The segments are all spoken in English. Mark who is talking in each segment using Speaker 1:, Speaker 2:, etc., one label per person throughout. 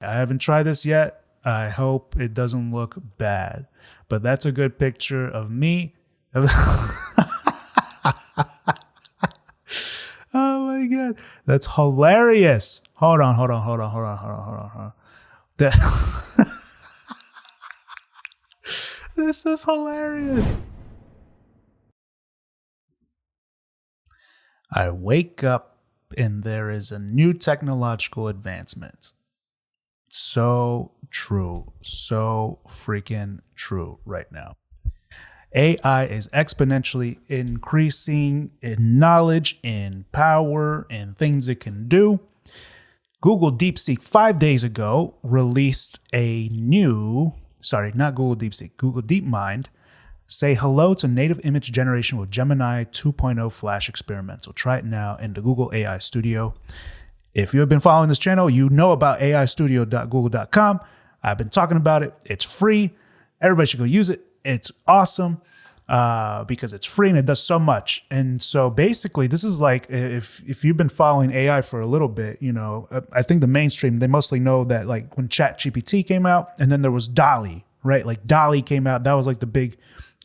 Speaker 1: I haven't tried this yet. I hope it doesn't look bad, but that's a good picture of me. Oh my God. That's hilarious. Hold on. This is hilarious. I wake up and there is a new technological advancement. So true. So freaking true right now. AI is exponentially increasing in knowledge, in power, and things it can do. Google DeepSeek 5 days ago released a new, not Google DeepSeek, Google DeepMind, say hello to native image generation with Gemini 2.0 Flash Experimental. Try it now in the Google AI Studio. If you have been following this channel, you know about aistudio.google.com. I've been talking about it. It's free. Everybody should go use it. It's awesome because it's free and it does so much. And so basically, this is like if you've been following AI for a little bit, I think the mainstream, they mostly know that like when ChatGPT came out and then there was DALL-E, right? Like DALL-E came out. That was like the big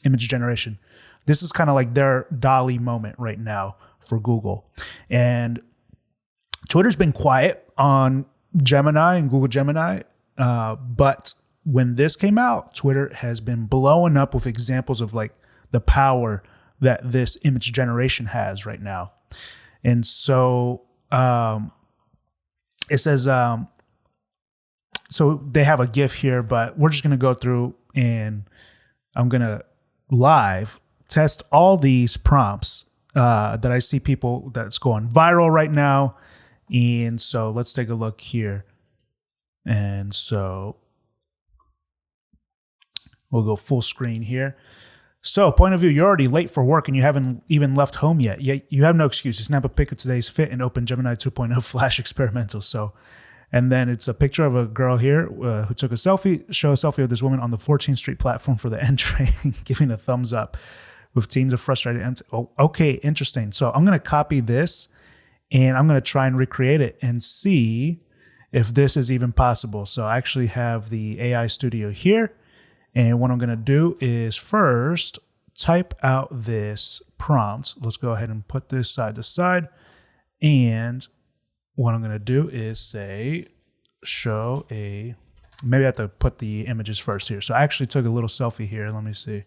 Speaker 1: image generation. This is kind of like their DALL-E moment right now for Google. And Twitter's been quiet on Gemini and Google Gemini, but when this came out, Twitter has been blowing up with examples of like the power that this image generation has right now. And so it says, so they have a GIF here, but we're just going to go through and I'm going to live test all these prompts that I see people that's going viral right now. And so let's take a look here. And so we'll go full screen here. So point of view, you're already late for work and you haven't even left home yet. You have no excuse to snap a pic of today's fit and open Gemini 2.0 Flash Experimental. So, and then it's a picture of a girl here who took a selfie, show a selfie of this woman on the 14th Street platform for the N train, giving a thumbs up with teams of frustrated. Oh, okay, interesting. So I'm going to copy this and I'm going to try and recreate it and see if this is even possible. So I actually have the AI Studio here. And what I'm going to do is first type out this prompt. Let's go ahead and put this side to side. And what I'm going to do is say, maybe I have to put the images first here. So I actually took a little selfie here. Let me see.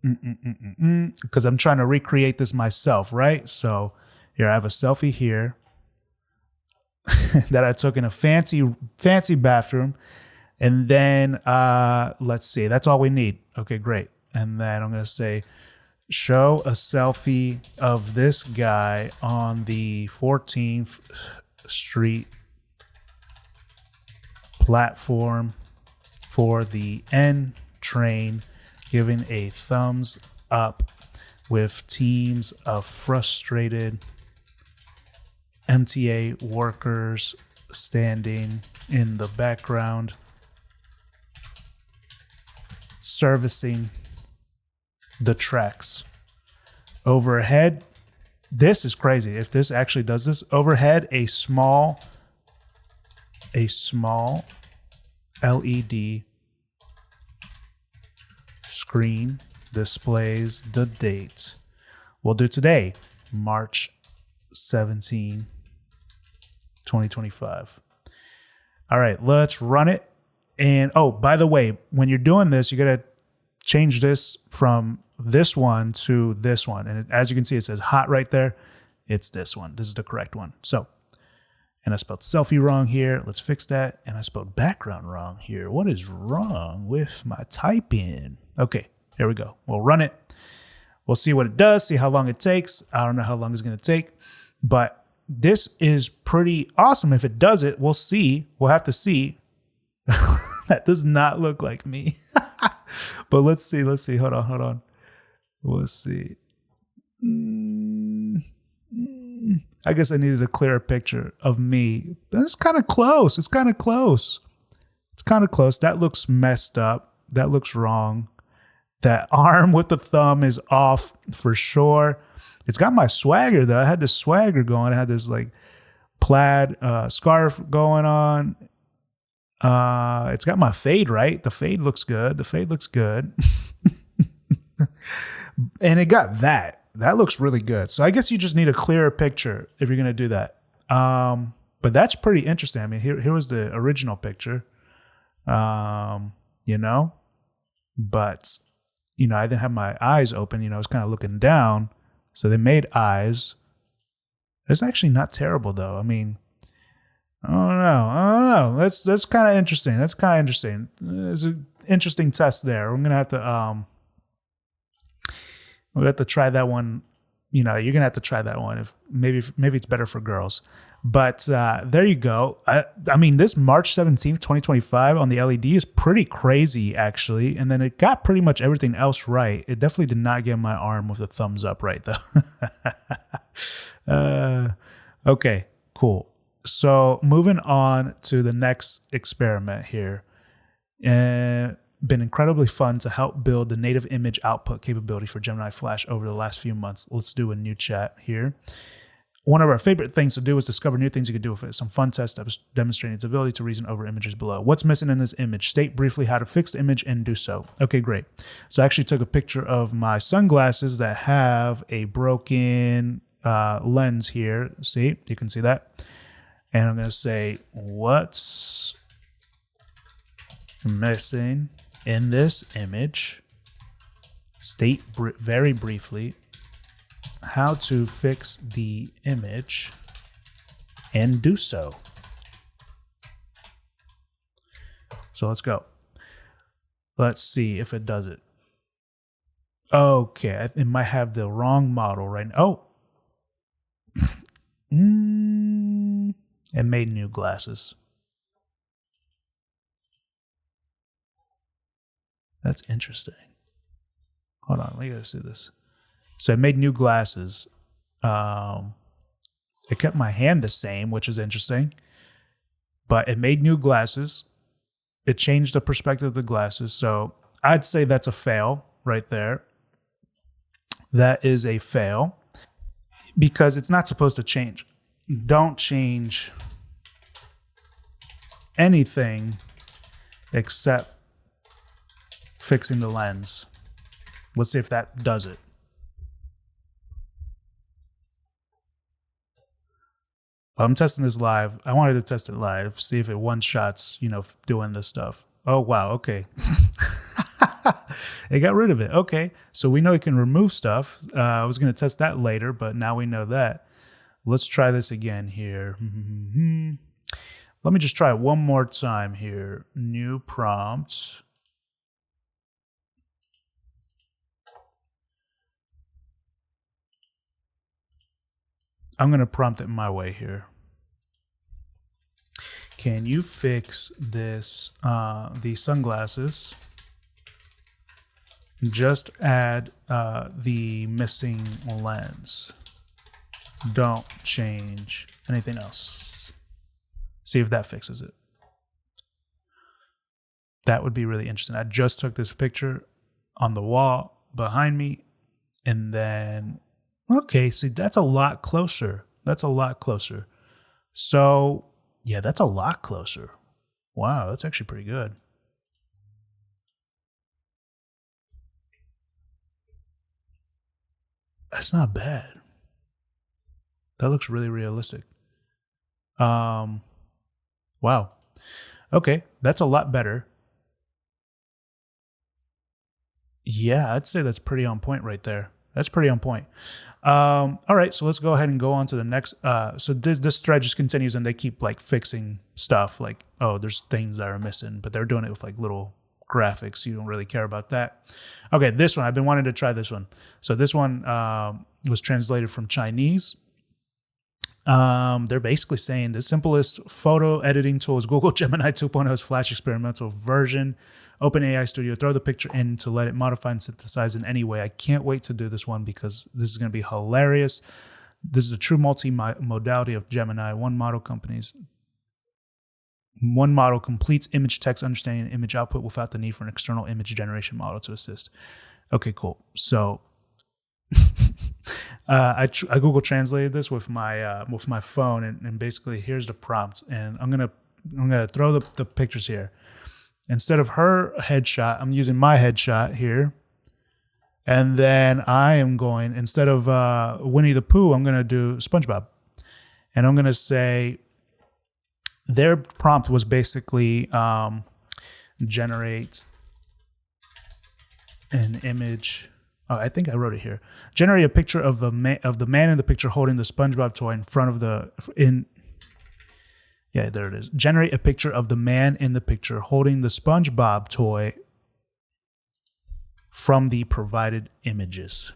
Speaker 1: Because I'm trying to recreate this myself, right? So here I have a selfie here that I took in a fancy bathroom. And then let's see, that's all we need. Okay, great. And then I'm going to say, show a selfie of this guy on the 14th Street platform for the N train, giving a thumbs up with teams of frustrated MTA workers standing in the background, servicing the tracks. Overhead, this is crazy. If this actually does this, overhead, a small LED screen displays the date. We'll do today, March 17, 2025. All right, let's run it. And oh, by the way, when you're doing this, you got to change this from this one to this one. And as you can see, it says hot right there. It's this one. This is the correct one. So, and I spelled selfie wrong here. Let's fix that. And I spelled background wrong here. What is wrong with my typing? Okay, here we go. We'll run it. We'll see what it does, see how long it takes. I don't know how long it's going to take, but this is pretty awesome. If it does it, we'll see. We'll have to see. That does not look like me. But let's see. Hold on. We'll see. I guess I needed a clearer picture of me. It's kind of close. That looks messed up. That looks wrong. That arm with the thumb is off for sure. It's got my swagger though. I had this swagger going. I had this like plaid scarf going on. It's got my fade, right? The fade looks good. The fade looks good. And it got that. That looks really good. So I guess you just need a clearer picture if you're going to do that. But that's pretty interesting. I mean, here was the original picture, you know, but, you know, I didn't have my eyes open. You know, I was kind of looking down. So they made eyes. It's actually not terrible, though. I mean, I don't know. That's kind of interesting. It's an interesting test there. We're gonna have to try that one. You know, you're gonna have to try that one. If maybe it's better for girls. But there you go. I mean, this March 17th, 2025 on the LED is pretty crazy, actually. And then it got pretty much everything else right. It definitely did not get my arm with a thumbs up right, though. Okay, cool. So moving on to the next experiment here. Been incredibly fun to help build the native image output capability for Gemini Flash over the last few months. Let's do a new chat here. One of our favorite things to do is discover new things you could do with it. Some fun tests demonstrating its ability to reason over images below. What's missing in this image? State briefly how to fix the image and do so. Okay, great. So I actually took a picture of my sunglasses that have a broken lens here. See, you can see that. And I'm going to say, what's missing in this image? State very briefly how to fix the image and do so. So let's go. Let's see if it does it. Okay, it might have the wrong model right now. Oh. It made new glasses. That's interesting. Hold on, we gotta see this. So it made new glasses. It kept my hand the same, which is interesting. But it made new glasses. It changed the perspective of the glasses. So I'd say that's a fail right there. That is a fail because it's not supposed to change. Don't change anything except fixing the lens. Let's see if that does it. I'm testing this live. I wanted to test it live, see if it one-shots, you know, doing this stuff. Oh, wow. Okay. It got rid of it. Okay. So we know it can remove stuff. I was going to test that later, but now we know that. Let's try this again here. Let me just try it one more time here. New prompt. I'm going to prompt it my way here. Can you fix this, these sunglasses? Just add the missing lens. Don't change anything else. See if that fixes it. That would be really interesting. I just took this picture on the wall behind me, and then, okay, see, that's a lot closer. That's a lot closer. So, yeah, that's a lot closer. Wow, that's actually pretty good. That's not bad. That looks really realistic. Wow. Okay, that's a lot better. Yeah, I'd say that's pretty on point right there. That's pretty on point. All right, so let's go ahead and go on to the next. So this thread just continues, and they keep like fixing stuff. Like, oh, there's things that are missing, but they're doing it with like little graphics. You don't really care about that. Okay, this one, I've been wanting to try this one. So this one was translated from Chinese. They're basically saying the simplest photo editing tool is Google Gemini 2.0's Flash experimental version. OpenAI Studio, throw the picture in to let it modify and synthesize in any way. I can't wait to do this one because this is going to be hilarious. This is a true multi-modality of Gemini. One model completes image text understanding and image output without the need for an external image generation model to assist. Okay, cool. So I Google translated this with my phone, and basically here's the prompt, and I'm gonna throw the pictures here. Instead of her headshot, I'm using my headshot here, and then I am going, instead of Winnie the Pooh, I'm gonna do SpongeBob, and I'm gonna say their prompt was basically generate an image. Oh, I think I wrote it here. Generate a picture of the man in the picture holding the SpongeBob toy in front of yeah, there it is. Generate a picture of the man in the picture holding the SpongeBob toy from the provided images.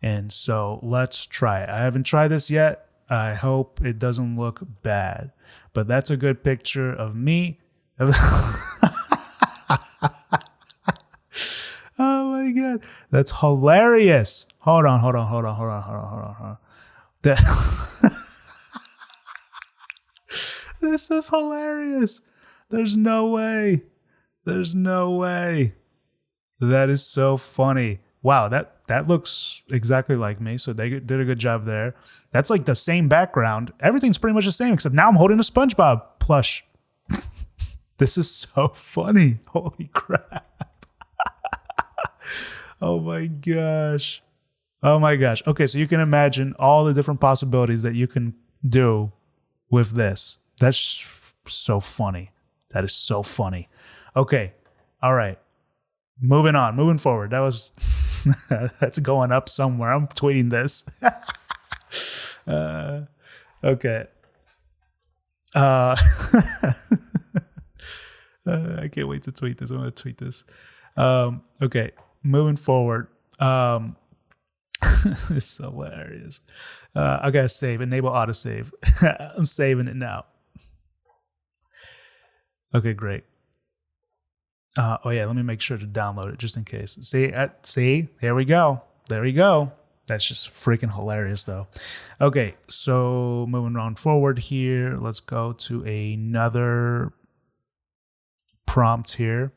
Speaker 1: And so let's try it. I haven't tried this yet. I hope it doesn't look bad, but that's a good picture of me. Oh my God. That's hilarious. Hold on. This is hilarious. There's no way. That is so funny. Wow, that looks exactly like me. So they did a good job there. That's like the same background. Everything's pretty much the same, except now I'm holding a SpongeBob plush. This is so funny. Holy crap. Oh my gosh. Okay, so you can imagine all the different possibilities that you can do with this. That's so funny. That is so funny. Okay. All right. Moving forward. That was that's going up somewhere. I'm tweeting this. Okay. I can't wait to tweet this. I'm going to tweet this. Okay. Moving forward. It's hilarious. I got to save. Enable autosave. I'm saving it now. Okay, great. Oh yeah, let me make sure to download it just in case. See, there we go. That's just freaking hilarious, though. Okay, so moving on forward here, let's go to another prompt here.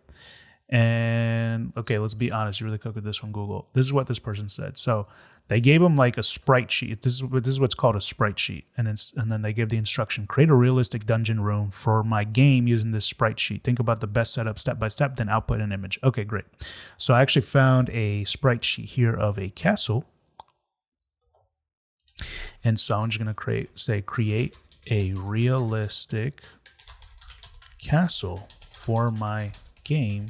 Speaker 1: And okay, let's be honest, really quick with this from Google. This is what this person said. So they gave them like a sprite sheet. This is what's called a sprite sheet, and then they give the instruction: create a realistic dungeon room for my game using this sprite sheet. Think about the best setup step by step, then output an image. Okay, great. So I actually found a sprite sheet here of a castle, and so I'm just gonna create a realistic castle for my game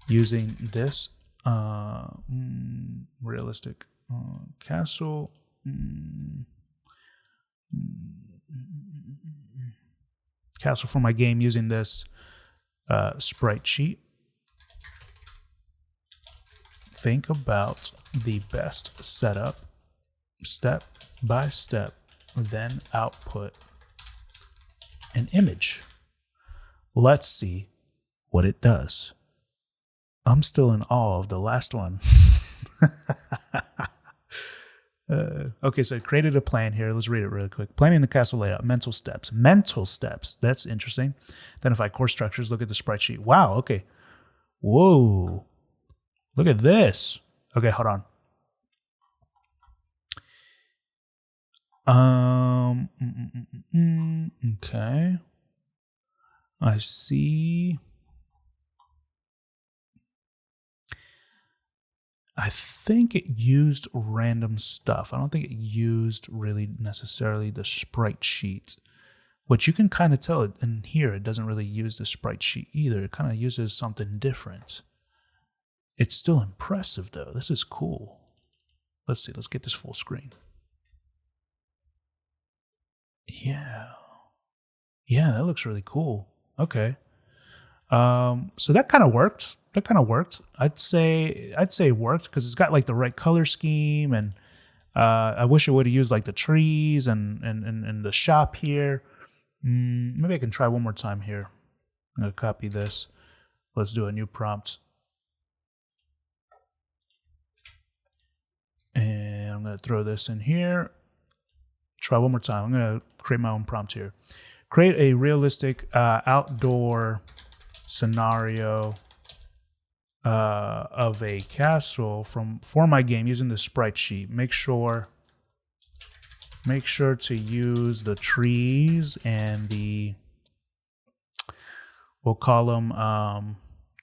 Speaker 1: using this realistic castle. Castle for my game using this sprite sheet. Think about the best setup step by step, then output an image. Let's see what it does. I'm still in awe of the last one. Okay, so I created a plan here. Let's read it really quick. Planning the castle layout, mental steps. That's interesting. Then if I core structures, look at the sprite sheet. Wow, okay. Whoa. Look at this. Okay, hold on. Okay. I see. I think it used random stuff. I don't think it used really necessarily the sprite sheet, which you can kind of tell it in here. It doesn't really use the sprite sheet either. It kind of uses something different. It's still impressive though. This is cool. Let's see. Let's get this full screen. Yeah, that looks really cool. Okay. So that kind of worked. I'd say it worked because it's got like the right color scheme, and I wish it would have used like the trees and the shop here. Maybe I can try one more time here. I'm gonna copy this. Let's do a new prompt, and I'm gonna throw this in here. Try one more time. I'm gonna create my own prompt here. Create a realistic outdoor scenario of a castle for my game using the sprite sheet. Make sure to use the trees and we'll call them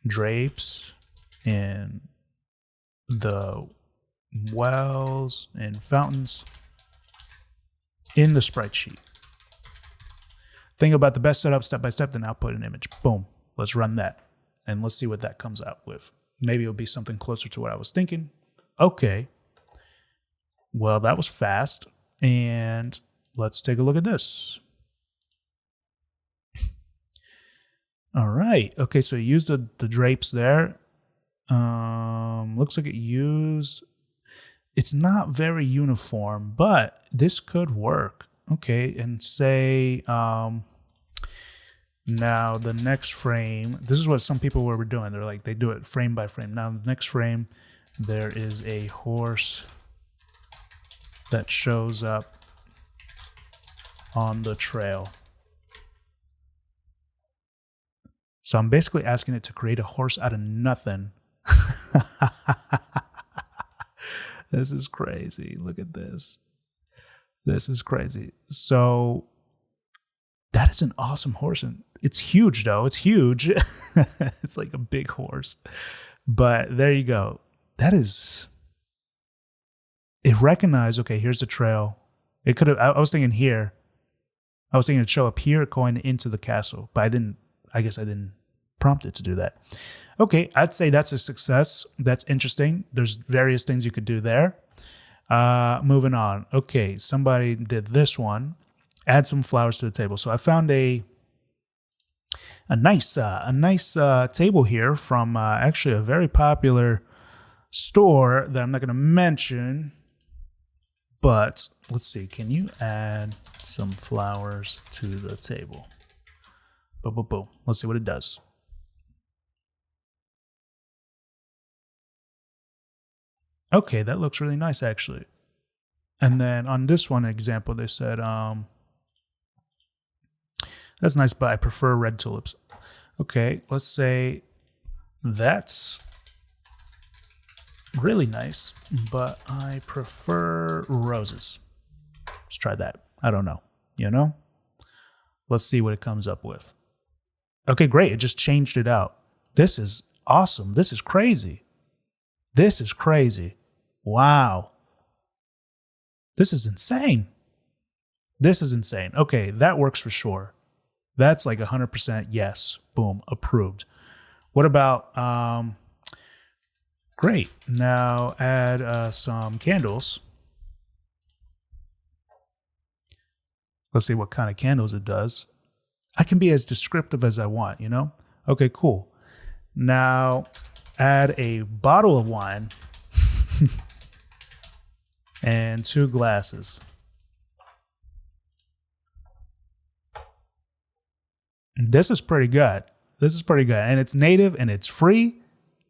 Speaker 1: drapes and the wells and fountains in the sprite sheet. Think about the best setup step by step, then output an image. Boom. Let's run that. And let's see what that comes out with. Maybe it'll be something closer to what I was thinking. Okay. Well, that was fast. And let's take a look at this. All right. Okay, so you used the drapes there. Looks like it used... It's not very uniform, but this could work. Okay, and say... now the next frame, this is what some people were doing. They're like, they do it frame by frame. Now the next frame, there is a horse that shows up on the trail. So I'm basically asking it to create a horse out of nothing. This is crazy. Look at this. This is crazy. So that is an awesome horse. And it's huge, though. It's huge. It's like a big horse. But there you go. That is... It recognized, okay, here's the trail. It could have... I was thinking here. I was thinking it'd show up here going into the castle. But I guess I didn't prompt it to do that. Okay, I'd say that's a success. That's interesting. There's various things you could do there. Moving on. Okay, somebody did this one. Add some flowers to the table. So I found a nice table here from actually a very popular store that I'm not going to mention. But let's see. Can you add some flowers to the table? Boom, boom, boom. Let's see what it does. Okay, that looks really nice, actually. And then on this one example, they said, that's nice, but I prefer red tulips. Okay, let's say that's really nice, but I prefer roses. Let's try that. I don't know, Let's see what it comes up with. Okay, great. It just changed it out. This is awesome. This is crazy. This is crazy. Wow. This is insane. This is insane. Okay, that works for sure. That's like 100% yes. Boom, approved. What about, great. Now add some candles. Let's see what kind of candles it does. I can be as descriptive as I want, Okay, cool. Now add a bottle of wine and 2 glasses. This is pretty good. This is pretty good. And it's native and it's free.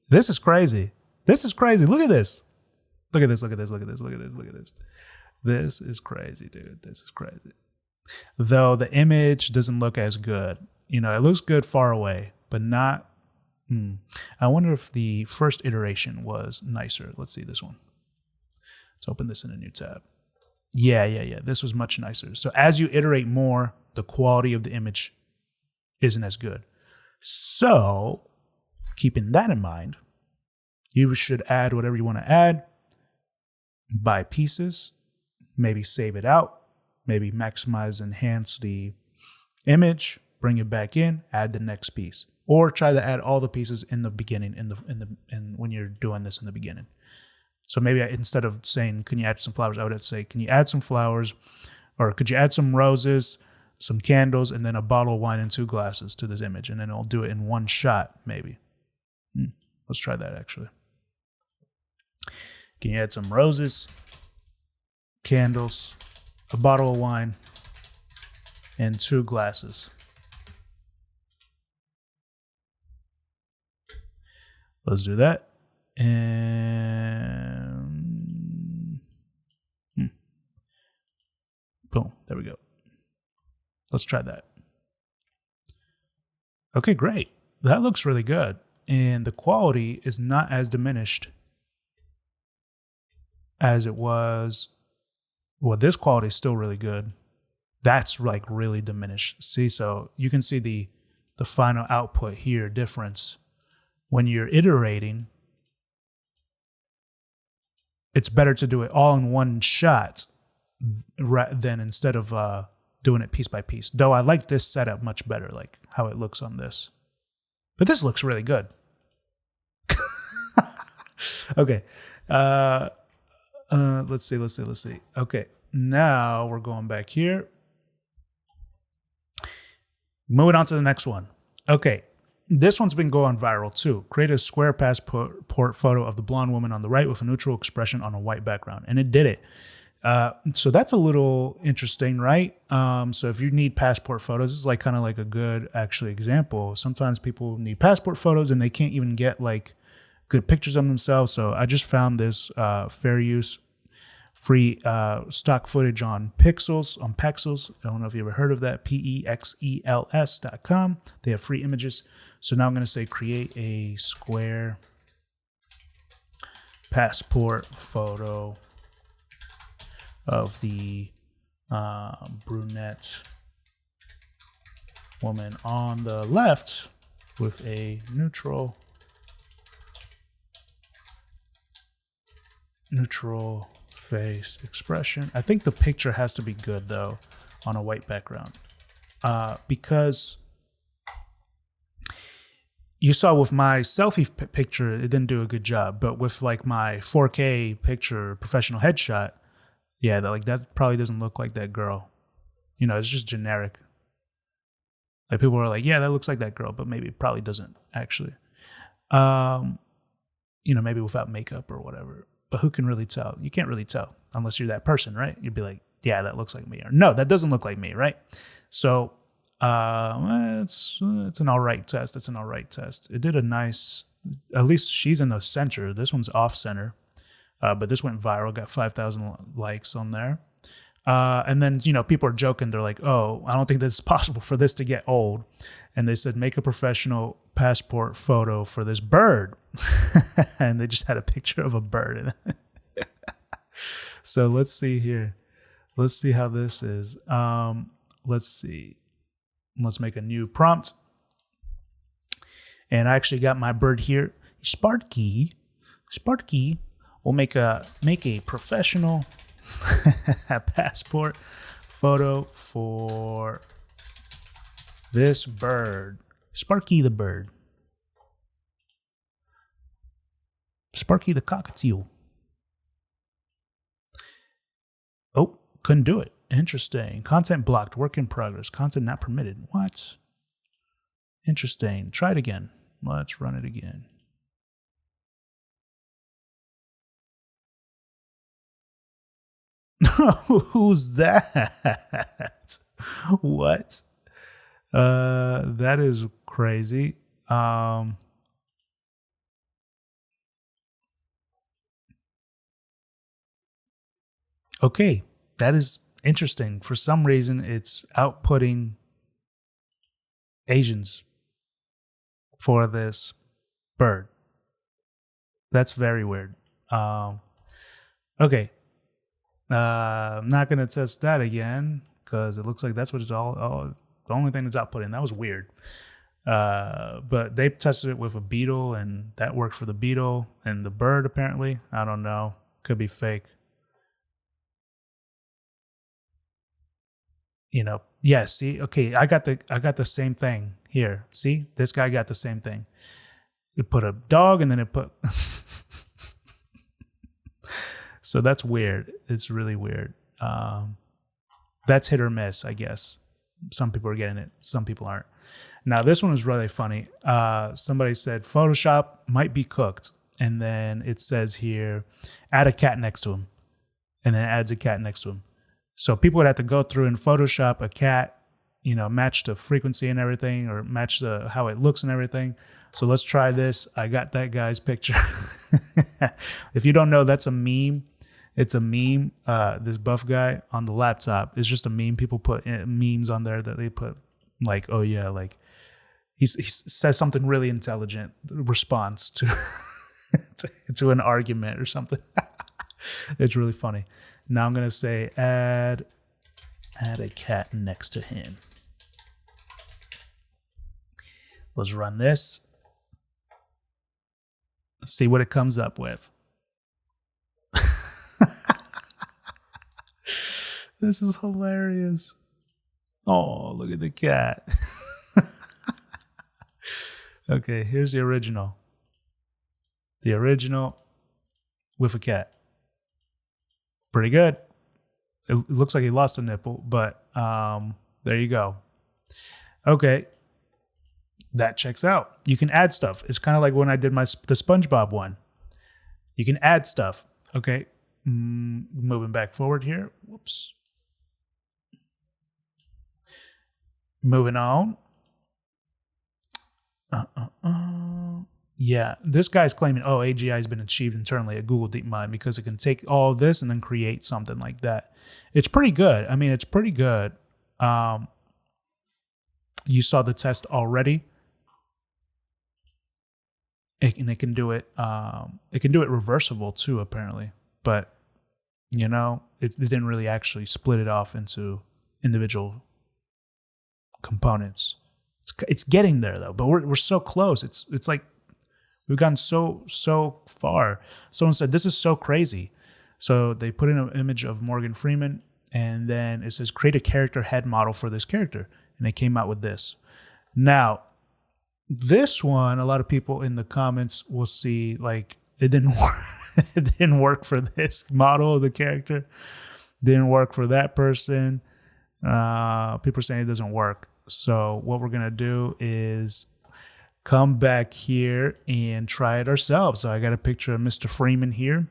Speaker 1: This is crazy. This is crazy. Look at this. Look at this. Look at this. Look at this. Look at this. Look at this. This is crazy, dude. This is crazy. Though the image doesn't look as good. It looks good far away, but not. I wonder if the first iteration was nicer. Let's see this one. Let's open this in a new tab. Yeah. This was much nicer. So as you iterate more, the quality of the image isn't as good. So keeping that in mind, you should add whatever you want to add by pieces, maybe save it out, maybe maximize, enhance the image, bring it back in, add the next piece, or try to add all the pieces in the beginning, in when you're doing this in the beginning. So maybe instead of saying, can you add some flowers, I would say, can you add some flowers, or could you add some roses, some candles, and then a bottle of wine and 2 glasses to this image, and then it'll do it in one shot, maybe. Let's try that, actually. Can you add some roses, candles, a bottle of wine, and 2 glasses? Let's do that. And boom, there we go. Let's try that. Okay, great. That looks really good. and the quality is not as diminished as it was. Well, this quality is still really good. That's like really diminished. See, so you can see the final output here difference. When you're iterating, it's better to do it all in one shot than instead of doing it piece by piece. Though I like this setup much better, like how it looks on this. But this looks really good. Okay. Let's see. Okay. Now we're going back here. Moving on to the next one. Okay. This one's been going viral too. Create a square passport photo of the blonde woman on the right with a neutral expression on a white background. And it did it. So that's a little interesting, right? So if you need passport photos, this is like kind of like a good actually example. Sometimes people need passport photos and they can't even get like good pictures of themselves. So I just found this fair use free stock footage on Pexels. I don't know if you ever heard of that. Pexels.com. They have free images. So now I'm going to say create a square passport photo of the brunette woman on the left with a neutral face expression. I think the picture has to be good though on a white background because you saw with my selfie picture, it didn't do a good job, but with like my 4K picture, professional headshot, yeah, that probably doesn't look like that girl. You know, it's just generic. Like people are like, yeah, that looks like that girl, but maybe it probably doesn't actually. You know, maybe without makeup or whatever. But who can really tell? You can't really tell unless you're that person, right? You'd be like, yeah, that looks like me. Or no, that doesn't look like me, right? So it's an all right test. It's an all right test. It did a nice, at least she's in the center. This one's off center. But this went viral, got 5,000 likes on there. And then, you know, people are joking. They're like, oh, I don't think this is possible for this to get old. And they said, make a professional passport photo for this bird. And they just had a picture of a bird. So let's see here. Let's see how this is. Let's see. Let's make a new prompt. And I actually got my bird here. Sparky. We'll make a professional passport photo for this bird. Sparky the bird. Sparky the cockatiel. Oh, couldn't do it. Interesting. Content blocked. Work in progress. Content not permitted. What? Interesting. Try it again. Let's run it again. Who's that? What? That is crazy. Okay, that is interesting. For some reason, it's outputting Asians for this bird. That's very weird. Okay. I'm not going to test that again because it looks like that's what it's all the only thing that's outputting. That was weird. But they tested it with a beetle and that worked for the beetle and the bird apparently. I don't know. Could be fake. You know, yeah, see, okay, I got the same thing here. See, this guy got the same thing. It put a dog and then it put so that's weird. It's really weird. That's hit or miss, I guess. Some people are getting it, some people aren't. Now this one was really funny. Somebody said Photoshop might be cooked, and then it says here, add a cat next to him, and then it adds a cat next to him. So people would have to go through and Photoshop a cat, you know, match the frequency and everything, or match the how it looks and everything. So let's try this. I got that guy's picture. If you don't know, that's a meme. It's a meme. This buff guy on the laptop is just a meme. People put memes on there that they put like, oh yeah, like He says something really intelligent, response to to an argument or something. It's really funny. Now I'm gonna say add a cat next to him. Let's run this. Let's see what it comes up with. This is hilarious. Oh, look at the cat. Okay, here's the original. The original with a cat. Pretty good. It looks like he lost a nipple, but there you go. Okay, that checks out. You can add stuff. It's kind of like when I did the SpongeBob one. You can add stuff. Okay, moving back forward here. Whoops. Moving on. Yeah, this guy's claiming, AGI has been achieved internally at Google DeepMind because it can take all of this and then create something like that. It's pretty good. I mean, it's pretty good. You saw the test already. And it can do it. It can do it reversible too, apparently. But it didn't really actually split it off into individual components. It's getting there though, but we're so close. It's like we've gotten so far. Someone said this is so crazy. So they put in an image of Morgan Freeman, and then it says create a character head model for this character, and they came out with this. Now, this one, a lot of people in the comments will see like it didn't work. It didn't work for this model of the character. Didn't work for that person. People are saying it doesn't work. So what we're going to do is come back here and try it ourselves. So I got a picture of Mr. Freeman here.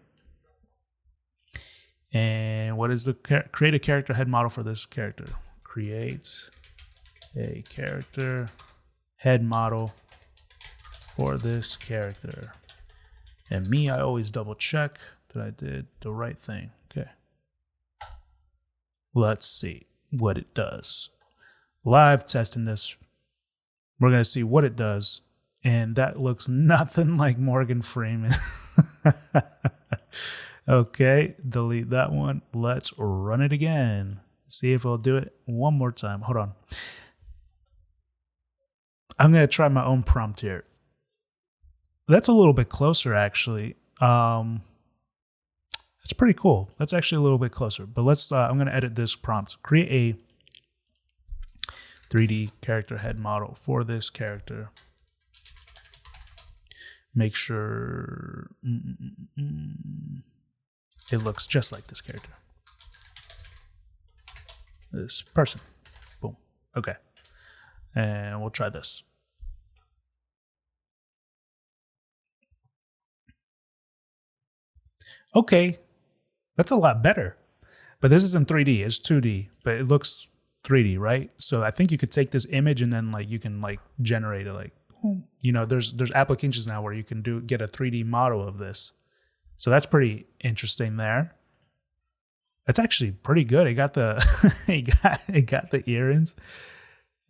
Speaker 1: And what is create a character head model for this character. Create a character head model for this character. And me, I always double check that I did the right thing. Okay. Let's see what it does. Live testing this. We're going to see what it does. And that looks nothing like Morgan Freeman. Okay, delete that one. Let's run it again. See if it'll do it one more time. Hold on. I'm going to try my own prompt here. That's a little bit closer, actually. It's pretty cool. That's actually a little bit closer. But let's. I'm going to edit this prompt. Create a 3D character head model for this character. Make sure it looks just like this character. This person. Boom. Okay. And we'll try this. Okay. That's a lot better. But this isn't 3D. It's 2D. But it looks 3D, right? So I think you could take this image and then you can generate it boom. There's applications now where you can get a 3D model of this. So that's pretty interesting there. That's actually pretty good. It got the it got the earrings.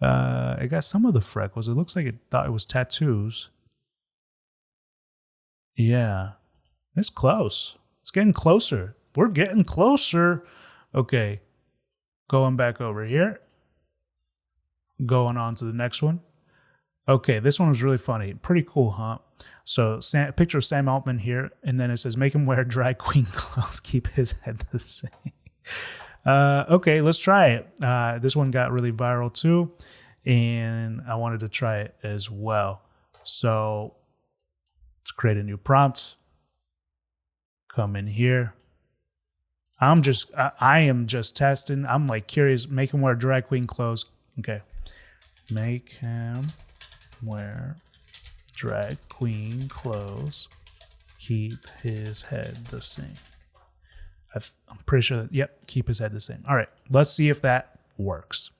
Speaker 1: It got some of the freckles. It looks like it thought it was tattoos. Yeah. It's close. It's getting closer. We're getting closer. Okay. Going back over here. Going on to the next one. Okay, this one was really funny. Pretty cool, huh? So, picture of Sam Altman here, and then it says, make him wear drag queen clothes, keep his head the same. Okay, let's try it. This one got really viral too, and I wanted to try it as well. So, let's create a new prompt. Come in here. I am just testing. I'm curious. Make him wear drag queen clothes. Okay. Make him wear drag queen clothes. Keep his head the same. I'm pretty sure that, yep, keep his head the same. All right. Let's see if that works.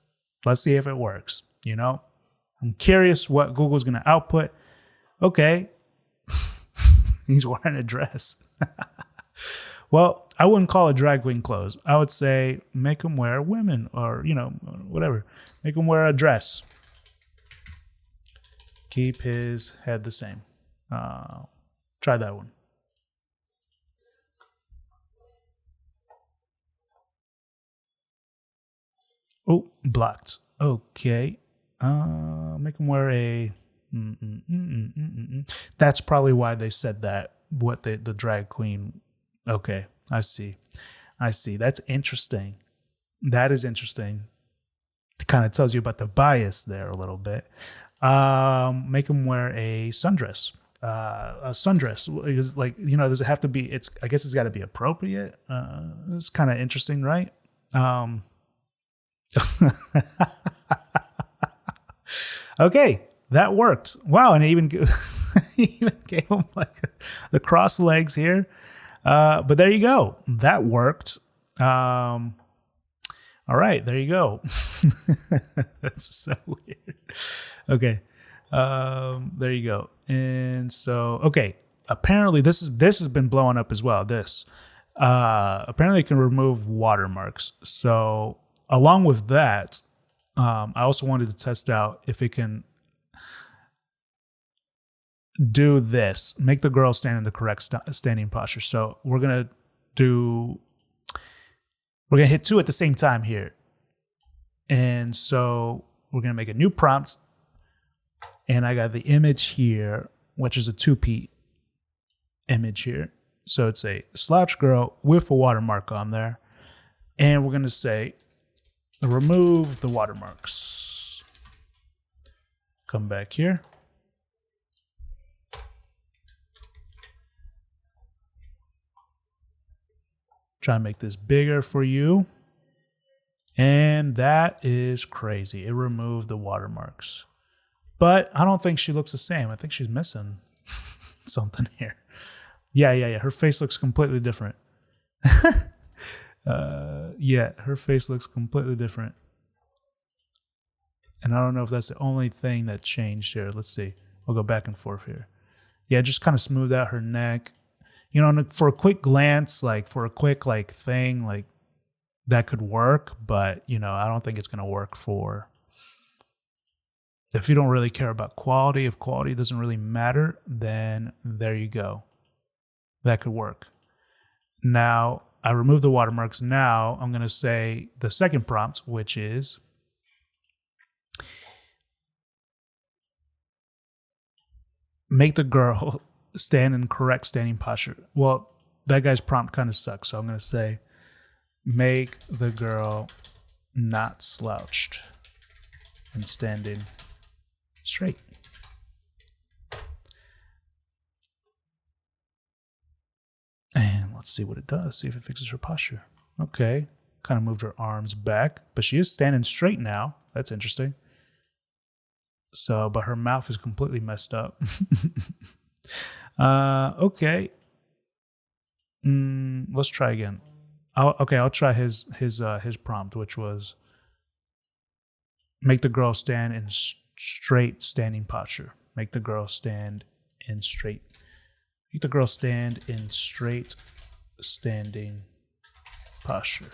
Speaker 1: Let's see if it works. I'm curious what Google's going to output. Okay. He's wearing a dress. Well, I wouldn't call it drag queen clothes. I would say make him wear women or, whatever. Make him wear a dress. Keep his head the same. Try that one. Oh, blocked. Okay. Make him wear a. That's probably why they said that. What the drag queen. Okay, I see. That's interesting. That is interesting. It kind of tells you about the bias there a little bit. Make him wear a sundress. A sundress is like, does it have to be? I guess it's got to be appropriate. It's kind of interesting, right? Okay, that worked. Wow, and it even gave him like the cross legs here. But there you go. That worked. All right, there you go. That's so weird. Okay, there you go. And so, okay, apparently this has been blowing up as well. Apparently it can remove watermarks. So along with that, I also wanted to test out if it can do this, make the girl stand in the correct standing posture. So we're gonna hit 2 at the same time here. And so we're gonna make a new prompt. And I got the image here, which is a 2P image here. So it's a slouch girl with a watermark on there. And we're gonna say, remove the watermarks. Come back here. Try to make this bigger for you. And that is crazy. It removed the watermarks. But I don't think she looks the same. I think she's missing something here. Yeah. Her face looks completely different. Yeah, her face looks completely different. And I don't know if that's the only thing that changed here. Let's see. We'll go back and forth here. Yeah, just kind of smoothed out her neck. For a quick glance, for a quick thing, that could work. But, I don't think it's going to work if you don't really care about quality. If quality doesn't really matter, then there you go. That could work. Now, I removed the watermarks. Now I'm going to say the second prompt, which is make the girl stand in correct standing posture. Well, that guy's prompt kind of sucks. So I'm going to say make the girl not slouched and standing straight. And let's see what it does. See if it fixes her posture. Okay. Kind of moved her arms back, but she is standing straight now. That's interesting. So, but her mouth is completely messed up. Okay. Let's try again. I'll try his prompt, which was make the girl stand in straight standing posture. Make the girl stand in straight. Make the girl stand in straight standing posture.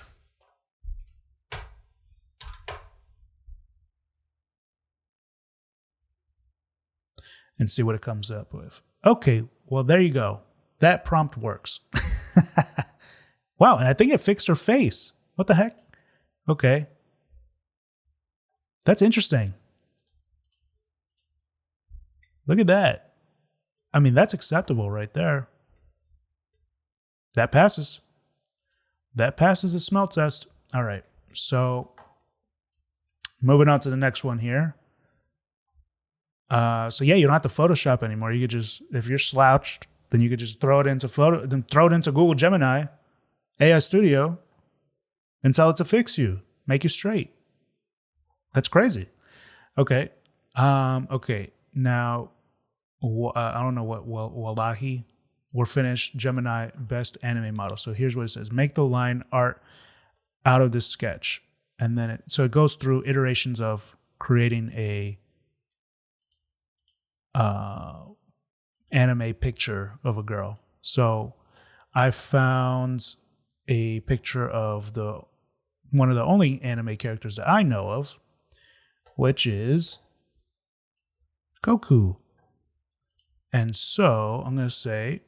Speaker 1: And see what it comes up with. Okay, well, there you go. That prompt works. Wow, and I think it fixed her face. What the heck? Okay. That's interesting. Look at that. I mean, that's acceptable right there. That passes. That passes the smell test. All right, so moving on to the next one here. So yeah, you don't have to Photoshop anymore. You could just, if you're slouched, then you could just throw it into Google Gemini, AI Studio, and tell it to fix you, make you straight. That's crazy. Okay. Okay. Now, I don't know what. Wallahi, we're finished. Gemini best anime model. So here's what it says: make the line art out of this sketch, and then it goes through iterations of creating a anime picture of a girl. So I found a picture of one of the only anime characters that I know of, which is Goku. And so I'm going to say,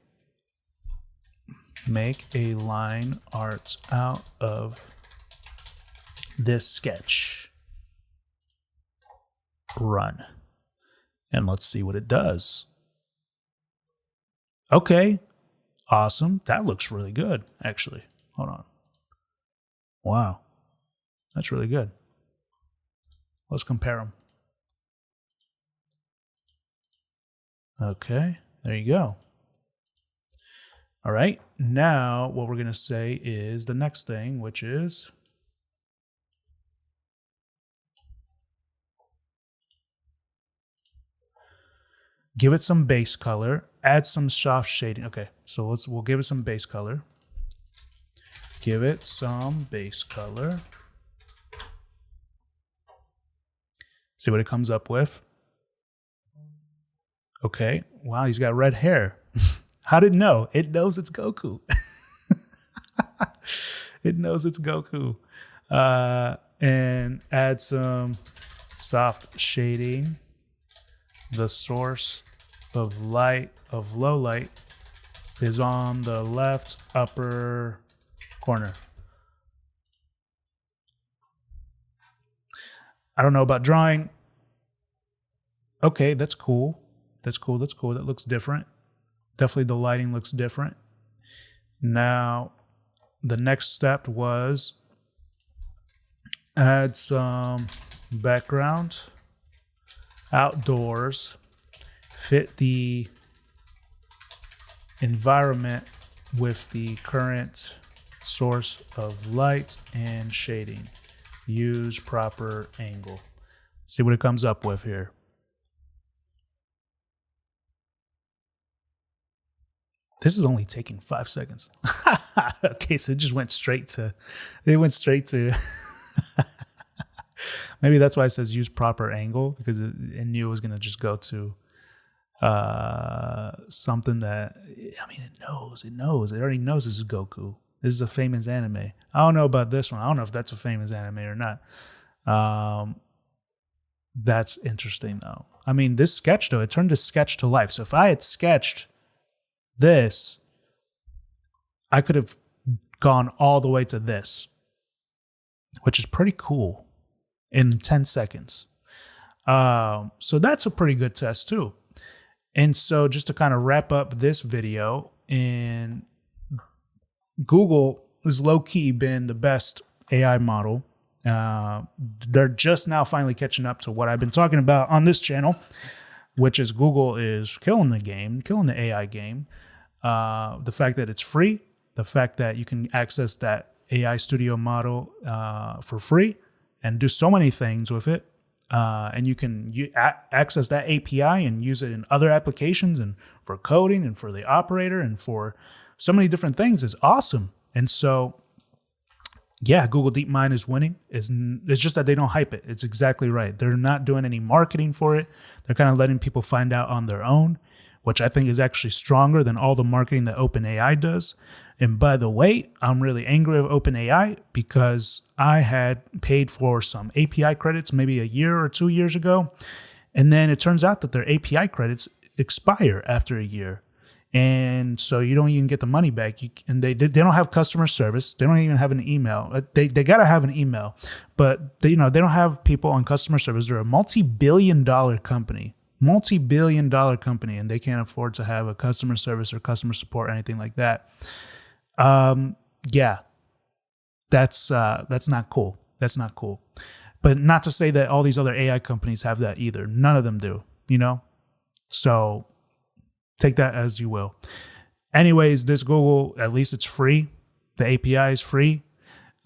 Speaker 1: make a line art out of this sketch. Run. And let's see what it does. Okay. Awesome. That looks really good, actually. Hold on. Wow. That's really good. Let's compare them. Okay. There you go. All right. Now what we're going to say is the next thing, which is give it some base color, add some soft shading. Okay, so we'll give it some base color. Give it some base color. See what it comes up with. Okay, wow, he's got red hair. How did it know? It knows it's Goku. It knows it's Goku. And add some soft shading. The source of low light is on the left upper corner. I don't know about drawing. Okay, that's cool. That's cool. That's cool. That looks different. Definitely the lighting looks different. Now, the next step was add some background outdoors, fit the environment with the current source of light and shading. Use proper angle. See what it comes up with here. This is only taking 5 seconds. Okay, so it just went straight to, maybe that's why it says use proper angle, because it knew it was going to just go to something that, I mean, it knows. It already knows this is Goku. This is a famous anime. I don't know about this one. I don't know if that's a famous anime or not. That's interesting, though. I mean, this sketch, though, it turned this sketch to life. So if I had sketched this, I could have gone all the way to this, which is pretty cool, in 10 seconds. So that's a pretty good test, too. And so just to kind of wrap up this video, in Google has low-key been the best AI model. They're just now finally catching up to what I've been talking about on this channel, which is Google is killing the AI game. The fact that it's free, the fact that you can access that AI studio model for free and do so many things with it. And you can access that API and use it in other applications and for coding and for the operator and for so many different things is awesome. And so, yeah, Google DeepMind is winning. It's just that they don't hype it. It's exactly right. They're not doing any marketing for it. They're kind of letting people find out on their own, which I think is actually stronger than all the marketing that OpenAI does. And by the way, I'm really angry with OpenAI because I had paid for some API credits maybe a year or 2 years ago. And then it turns out that their API credits expire after a year. And so you don't even get the money back. And they don't have customer service. They don't even have an email. They got to have an email, but they don't have people on customer service. They're a multi-billion-dollar company. Multi-billion-dollar company, and they can't afford to have a customer service or customer support or anything like that. Yeah, that's not cool. That's not cool. But not to say that all these other AI companies have that either. None of them do, So take that as you will. Anyways, this Google, at least it's free. The API is free.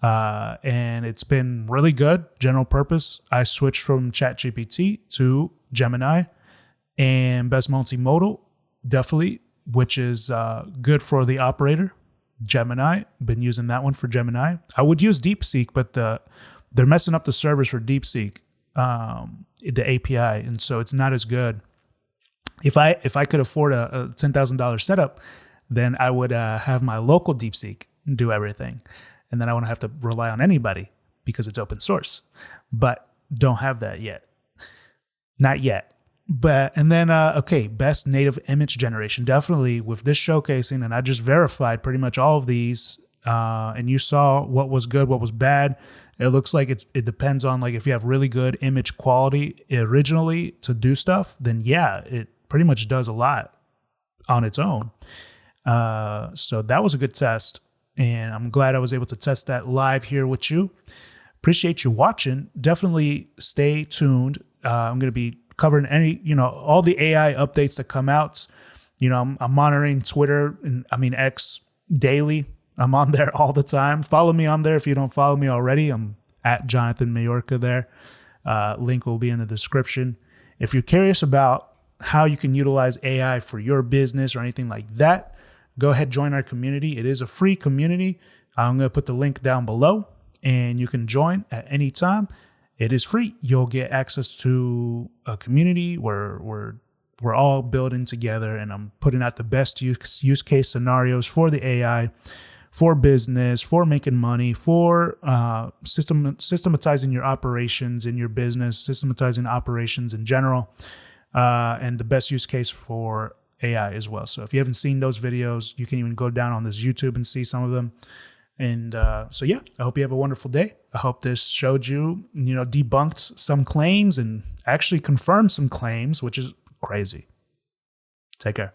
Speaker 1: And it's been really good, general purpose. I switched from ChatGPT to Gemini. And best multimodal, definitely, which is good for the operator, Gemini. Been using that one for Gemini. I would use DeepSeek, but they're messing up the servers for DeepSeek, the API, and so it's not as good. If I could afford a $10,000 setup, then I would have my local DeepSeek do everything, and then I wouldn't have to rely on anybody because it's open source. But don't have that yet. Not yet. and then okay, best native image generation. Definitely with this showcasing, and I just verified pretty much all of these, and you saw what was good, what was bad. It looks like it depends on, like, if you have really good image quality originally to do stuff, then yeah, it pretty much does a lot on its own. So that was a good test, and I'm glad I was able to test that live here with you. Appreciate you watching. Definitely stay tuned. I'm going to be covering all the AI updates that come out. I'm monitoring Twitter and X daily. I'm on there all the time. Follow me on there if you don't follow me already. I'm at Jonathan Mayorca there. Link will be in the description. If you're curious about how you can utilize AI for your business or anything like that, go ahead, join our community. It is a free community. I'm going to put the link down below, and you can join at any time. It is free. You'll get access to a community where we're all building together, and I'm putting out the best use case scenarios for the AI, for business, for making money, for systematizing your operations in your business, systematizing operations in general, and the best use case for AI as well. So if you haven't seen those videos, you can even go down on this YouTube and see some of them. And so yeah, I hope you have a wonderful day. I hope this showed you, debunked some claims and actually confirmed some claims, which is crazy. Take care.